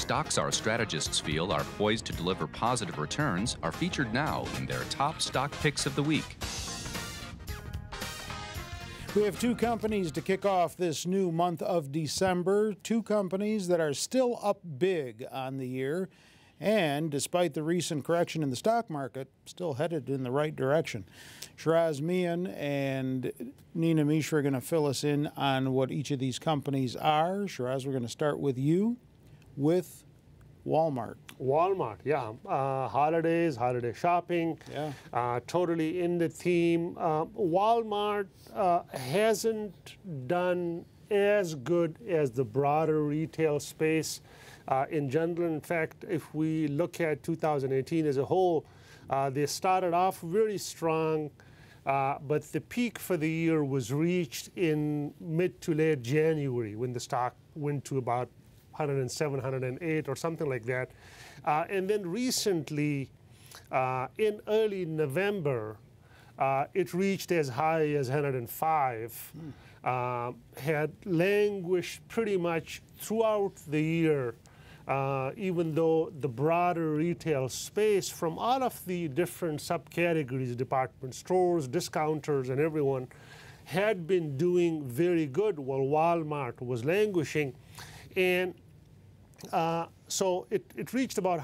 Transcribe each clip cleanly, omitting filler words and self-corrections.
stocks our strategists feel are poised to deliver positive returns are featured now in their top stock picks of the week. We have two companies to kick off this new month of December, two companies that are still up big on the year, and despite the recent correction in the stock market, still headed in the right direction. Shiraz Mian and Nina Mishra are going to fill us in on what each of these companies are. Shiraz, we're going to start with you with Walmart. Walmart, yeah. Holidays, holiday shopping, Yeah. Totally in the theme. Walmart hasn't done as good as the broader retail space in general. In fact, if we look at 2018 as a whole, they started off very strong, but the peak for the year was reached in mid to late January when the stock went to about 107, 108 or something like that. And then recently, in early November, it reached as high as 105, had languished pretty much throughout the year, even though the broader retail space from all of the different subcategories, department stores, discounters, and everyone, had been doing very good while Walmart was languishing. And so it reached about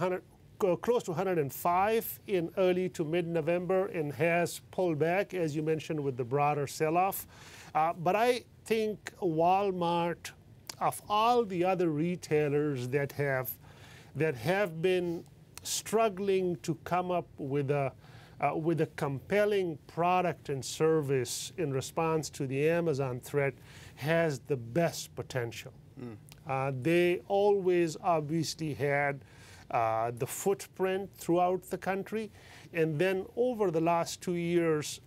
close to 105 in early to mid-November and has pulled back, as you mentioned, with the broader sell-off. But I think Walmart, of all the other retailers that have been struggling to come up with a compelling product and service in response to the Amazon threat, has the best potential. They always obviously had the footprint throughout the country, and then over the last 2 years,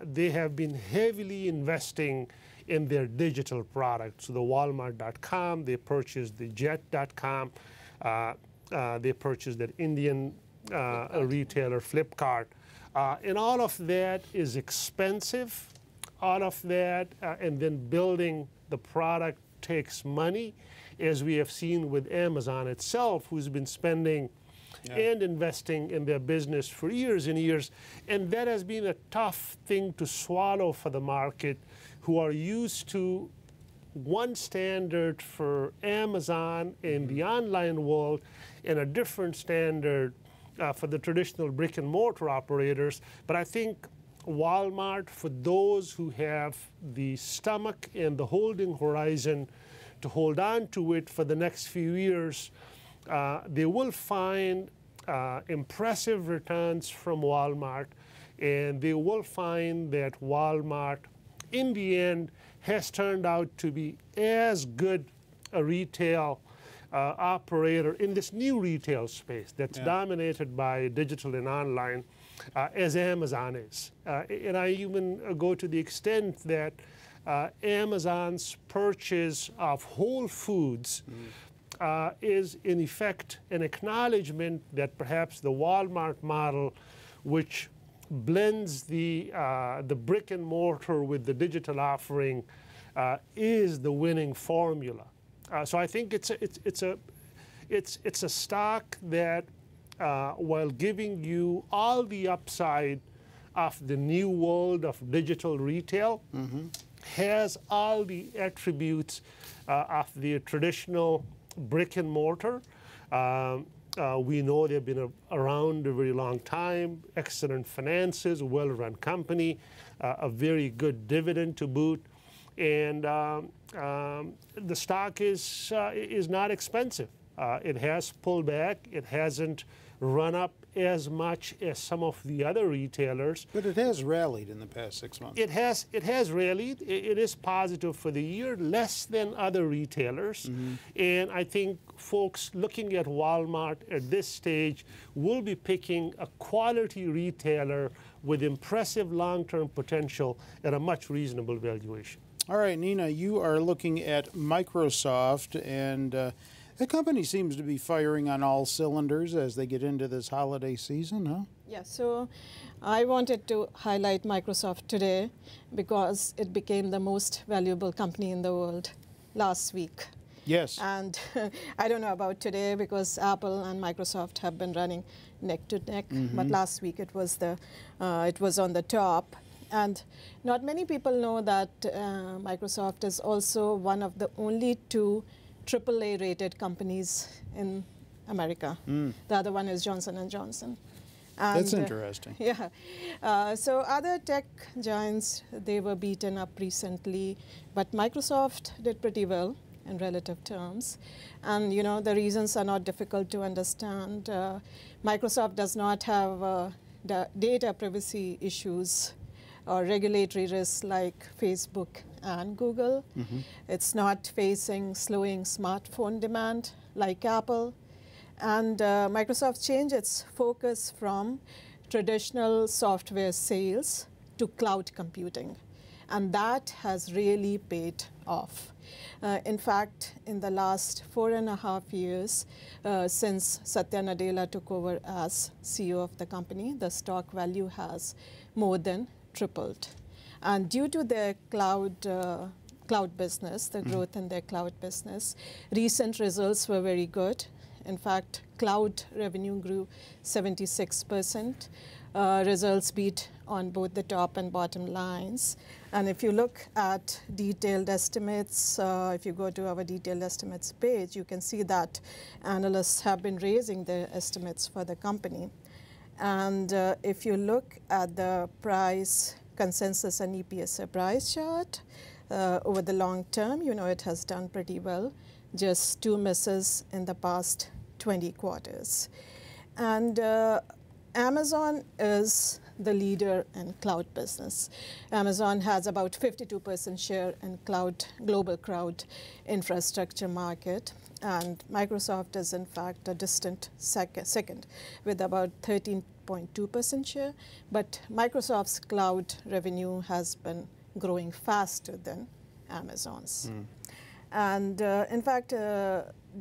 they have been heavily investing in their digital products. So the Walmart.com, they purchased the Jet.com, they purchased that Indian retailer Flipkart, and all of that is expensive. All of that, and then building the product takes money, as we have seen with Amazon itself, who's been spending and investing in their business for years and years. And that has been a tough thing to swallow for the market, who are used to one standard for Amazon in the online world and a different standard for the traditional brick and mortar operators. But I think Walmart, for those who have the stomach and the holding horizon to hold on to it for the next few years, they will find impressive returns from Walmart, and they will find that Walmart, in the end, has turned out to be as good a retail operator in this new retail space that's dominated by digital and online as Amazon is. And I even go to the extent that Amazon's purchase of Whole Foods is in effect an acknowledgement that perhaps the Walmart model, which blends the brick and mortar with the digital offering, is the winning formula. So I think it's a stock that, while giving you all the upside of the new world of digital retail, has all the attributes of the traditional brick and mortar. We know they've been around a very long time, excellent finances, well-run company, a very good dividend to boot, and the stock is not expensive. It has pulled back. It hasn't run up as much as some of the other retailers. But it has rallied in the past 6 months. It has rallied. It is positive for the year, less than other retailers. And I think folks looking at Walmart at this stage will be picking a quality retailer with impressive long-term potential at a much reasonable valuation. All right, Nina, you are looking at Microsoft, and the company seems to be firing on all cylinders as they get into this holiday season, huh? Yeah, so I wanted to highlight Microsoft today because it became the most valuable company in the world last week. Yes. And I don't know about today because Apple and Microsoft have been running neck to neck. But last week it was on the top. And not many people know that Microsoft is also one of the only 2 AAA rated companies in America. The other one is Johnson & Johnson. And, that's interesting. Yeah. So other tech giants, they were beaten up recently, but Microsoft did pretty well in relative terms. And you know, the reasons are not difficult to understand. Microsoft does not have data privacy issues or regulatory risks like Facebook and Google. It's not facing slowing smartphone demand like Apple. And Microsoft changed its focus from traditional software sales to cloud computing. And that has really paid off. In fact, in the last 4.5 years, since Satya Nadella took over as CEO of the company, the stock value has more than tripled. And due to their cloud business, the growth in their cloud business, recent results were very good. In fact, cloud revenue grew 76%. Results beat on both the top and bottom lines. And if you look at detailed estimates, if you go to our detailed estimates page, you can see that analysts have been raising their estimates for the company. And if you look at the price consensus and EPS price chart over the long term, you know it has done pretty well. Just 2 misses in the past 20 quarters. And Amazon is the leader in cloud business. Amazon has about 52% share in global cloud infrastructure market. And Microsoft is, in fact, a distant second with about 13.2% share. But Microsoft's cloud revenue has been growing faster than Amazon's. And in fact,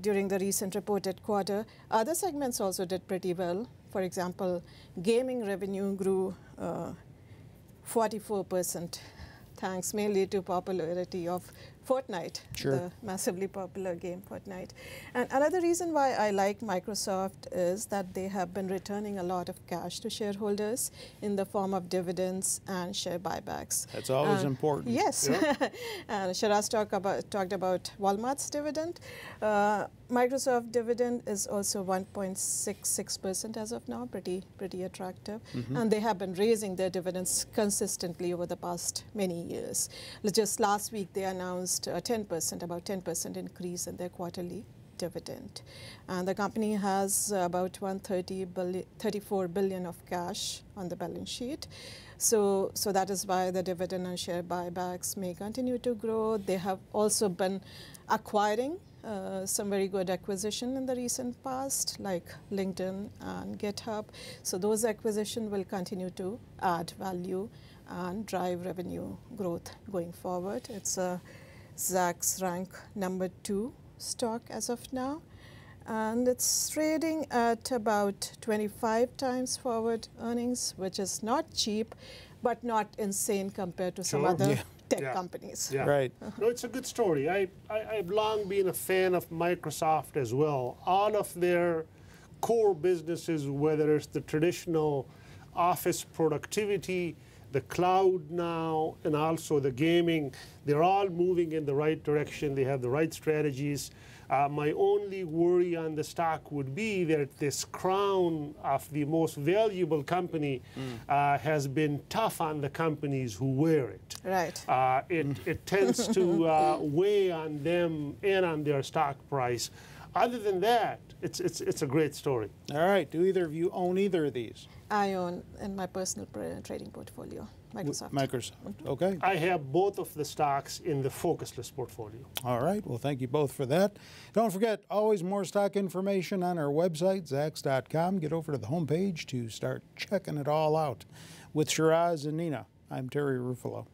during the recent reported quarter, other segments also did pretty well. For example, gaming revenue grew 44%, thanks mainly to popularity of Fortnite, the massively popular game Fortnite. And another reason why I like Microsoft is that they have been returning a lot of cash to shareholders in the form of dividends and share buybacks. That's always important. Yes. And Shiraz talked about Walmart's dividend. Microsoft dividend is also 1.66% as of now, pretty attractive. And they have been raising their dividends consistently over the past many years. Just last week, they announced about 10% increase in their quarterly dividend. And the company has about $34 billion of cash on the balance sheet. So that is why the dividend and share buybacks may continue to grow. They have also been acquiring some very good acquisition in the recent past, like LinkedIn and GitHub. So those acquisitions will continue to add value and drive revenue growth going forward. It's a Zacks rank number 2 stock as of now. And it's trading at about 25 times forward earnings, which is not cheap, but not insane compared to some other tech companies. Right. No, it's a good story. I've long been a fan of Microsoft as well. All of their core businesses, whether it's the traditional office productivity, the cloud now, and also the gaming, they're all moving in the right direction. They have the right strategies. My only worry on the stock would be that this crown of the most valuable company has been tough on the companies who wear it. Right. It tends to weigh on them and on their stock price. Other than that, it's a great story. All right. Do either of you own either of these? I own in my personal trading portfolio, Microsoft. Microsoft. Okay. I have both of the stocks in the focus list portfolio. All right. Well, thank you both for that. Don't forget, always more stock information on our website, Zacks.com. Get over to the homepage to start checking it all out. With Shiraz and Nina, I'm Terry Ruffalo.